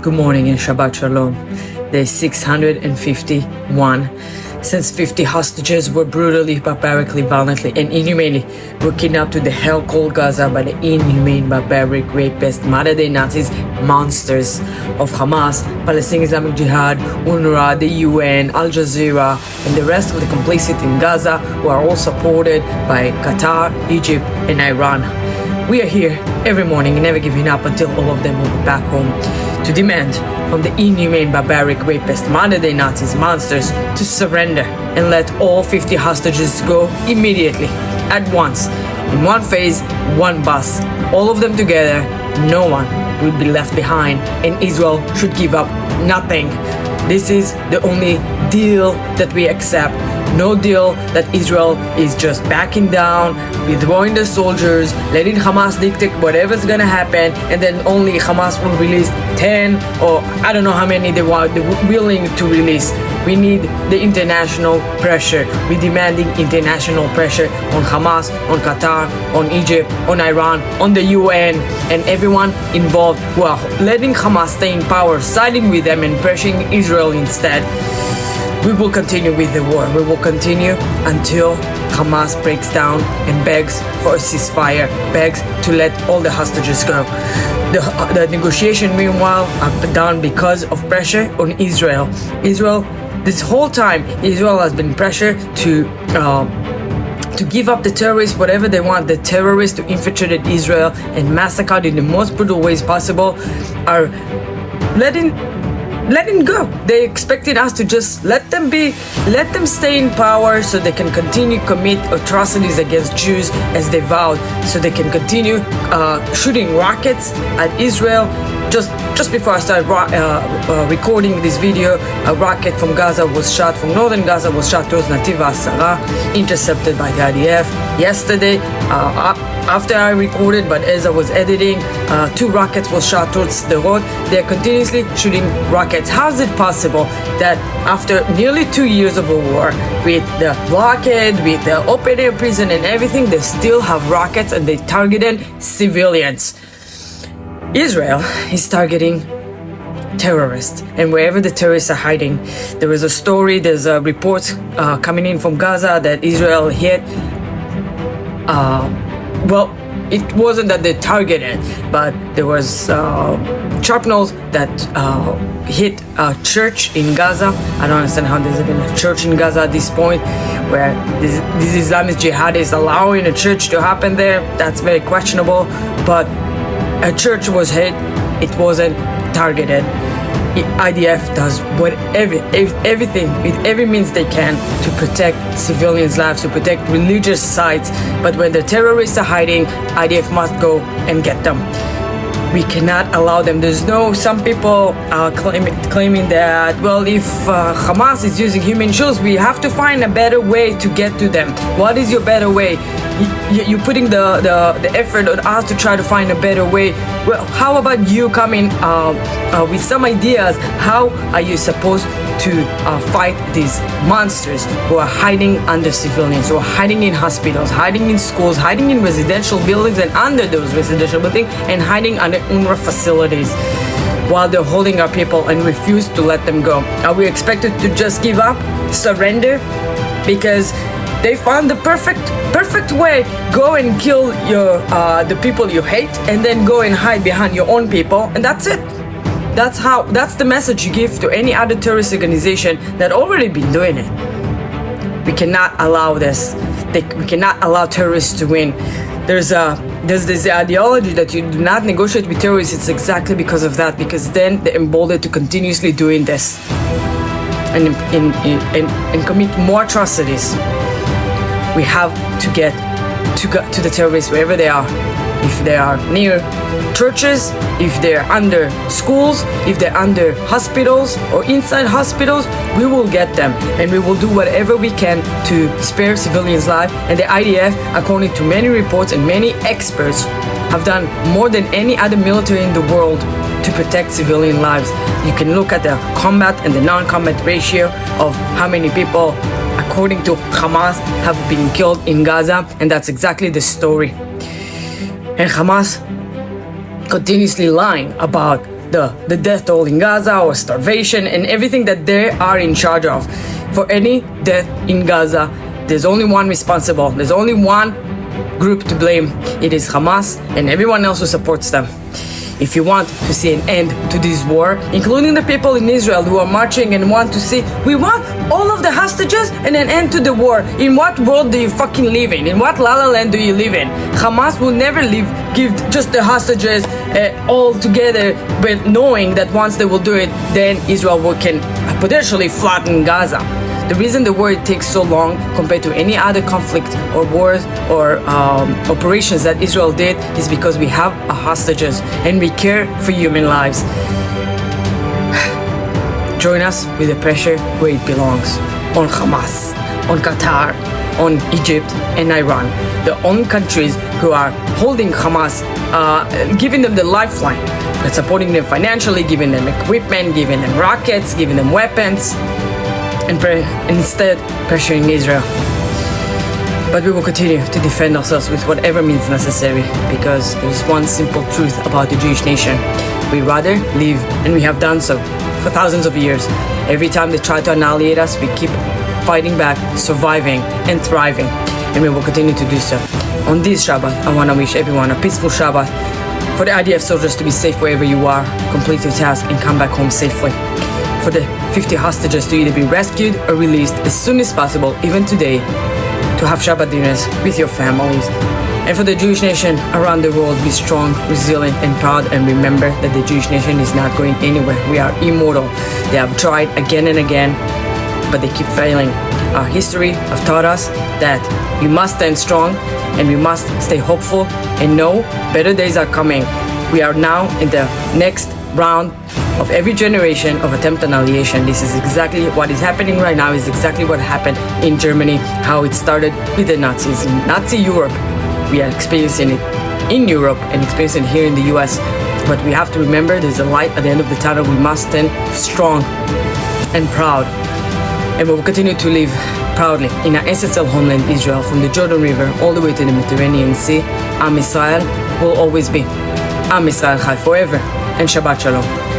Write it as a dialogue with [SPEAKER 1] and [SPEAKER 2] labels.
[SPEAKER 1] Good morning and Shabbat Shalom. Day 651. Since 50 hostages were brutally, barbarically, violently, and inhumanely were kidnapped to the hell called Gaza by the inhumane, barbaric, rapist, modern-day Nazis, monsters of Hamas, Palestinian Islamic Jihad, UNRWA, the UN, Al Jazeera, and the rest of the complicit in Gaza, who are all supported by Qatar, Egypt, and Iran. We are here every morning, never giving up until all of them will be back home, to demand from the inhumane, barbaric, rapist, modern-day Nazis, monsters, to surrender and let all 50 hostages go immediately, at once, in one phase, one bus, all of them together. No one will be left behind, and Israel should give up nothing. This is the only deal that we accept. No deal that Israel is just backing down, withdrawing the soldiers, letting Hamas dictate whatever's gonna happen, and then only Hamas will release 10 or I don't know how many they're willing to release. We need the international pressure. We're demanding international pressure on Hamas, on Qatar, on Egypt, on Iran, on the UN, and everyone involved who are letting Hamas stay in power, siding with them and pressuring Israel instead. We will continue with the war. We will continue until Hamas breaks down and begs for a ceasefire, begs to let all the hostages go. The negotiation, meanwhile, are done because of pressure on Israel. This whole time, Israel has been pressured to give up the terrorists, whatever they want. The terrorists who infiltrated Israel and massacred in the most brutal ways possible are letting go. They expected us to just let them stay in power so they can continue commit atrocities against Jews as they vowed, so they can continue shooting rockets at Israel. Just before I started recording this video, a rocket from Gaza was shot, from northern Gaza was shot towards Nativ HaSara, intercepted by the IDF. Yesterday, after I recorded, but as I was editing, 2 rockets were shot towards the road. They're continuously shooting rockets. How is it possible that after nearly 2 years of a war, with the blockade, with the open air prison and everything, they still have rockets and they targeted civilians? Israel is targeting terrorists, and wherever the terrorists are hiding, there is a story, there's reports coming in from Gaza that Israel hit well, it wasn't that they targeted, but there was shrapnels that hit a church in Gaza. I don't understand how there's even a church in Gaza at this point, where this Islamist jihad is allowing a church to happen there. That's very questionable, but a church was hit. It wasn't targeted. IDF does everything with every means they can to protect civilians' lives, to protect religious sites. But when the terrorists are hiding, IDF must go and get them. We cannot allow them. Some people are claiming that, well, if Hamas is using human shields, we have to find a better way to get to them. What is your better way? You're putting the effort on us to try to find a better way. Well, how about you coming with some ideas? How are you supposed to fight these monsters who are hiding under civilians, who are hiding in hospitals, hiding in schools, hiding in residential buildings and under those residential buildings, and hiding under UNRWA facilities, while they're holding our people and refuse to let them go? Are we expected to just give up, surrender, because they found the perfect way? Go and kill the people you hate, and then go and hide behind your own people, and that's it. That's the message you give to any other terrorist organization that already been doing it. We cannot allow this. We cannot allow terrorists to win. There's this ideology that you do not negotiate with terrorists. It's exactly because of that, because then they're emboldened to continuously doing this and commit more atrocities. We have to get to the terrorists wherever they are. If they are near churches, if they're under schools, if they're under hospitals or inside hospitals, we will get them, and we will do whatever we can to spare civilians' lives. And the IDF, according to many reports and many experts, have done more than any other military in the world to protect civilian lives. You can look at the combat and the non-combat ratio of how many people, according to Hamas, have been killed in Gaza, and that's exactly the story. And Hamas continuously lying about the death toll in Gaza or starvation and everything that they are in charge of. For any death in Gaza, there's only one responsible. There's only one group to blame. It is Hamas and everyone else who supports them. If you want to see an end to this war, including the people in Israel who are marching and want to see, we want all of the hostages and an end to the war. In what world do you fucking live in? In what la la land do you live in? Hamas will never give just the hostages all together, but knowing that once they will do it, then Israel can potentially flatten Gaza. The reason the war takes so long compared to any other conflict or wars or operations that Israel did is because we have hostages and we care for human lives. Join us with the pressure where it belongs, on Hamas, on Qatar, on Egypt and Iran, the only countries who are holding Hamas, giving them the lifeline, but supporting them financially, giving them equipment, giving them rockets, giving them weapons, and instead pressuring Israel. But we will continue to defend ourselves with whatever means necessary, because there is one simple truth about the Jewish nation. We rather live, and we have done so for thousands of years. Every time they try to annihilate us, we keep fighting back, surviving, and thriving, and we will continue to do so. On this Shabbat, I want to wish everyone a peaceful Shabbat, for the IDF soldiers to be safe wherever you are, complete your task, and come back home safely. For the 50 hostages to either be rescued or released as soon as possible, even today, to have Shabbat dinners with your families. And for the Jewish nation around the world, be strong, resilient, and proud, and remember that the Jewish nation is not going anywhere. We are immortal. They have tried again and again, but they keep failing. Our history have taught us that we must stand strong and we must stay hopeful and know better days are coming. We are now in the next round of every generation of attempt annihilation. This is exactly what is happening right now, is exactly what happened in Germany, how it started with the Nazis in Nazi Europe. We are experiencing it in Europe and experiencing it here in the US. But we have to remember there's a light at the end of the tunnel. We must stand strong and proud. And we will continue to live proudly in our ancestral homeland Israel, from the Jordan River all the way to the Mediterranean Sea. Am Israel will always be. Am Israel Chai forever, and Shabbat Shalom.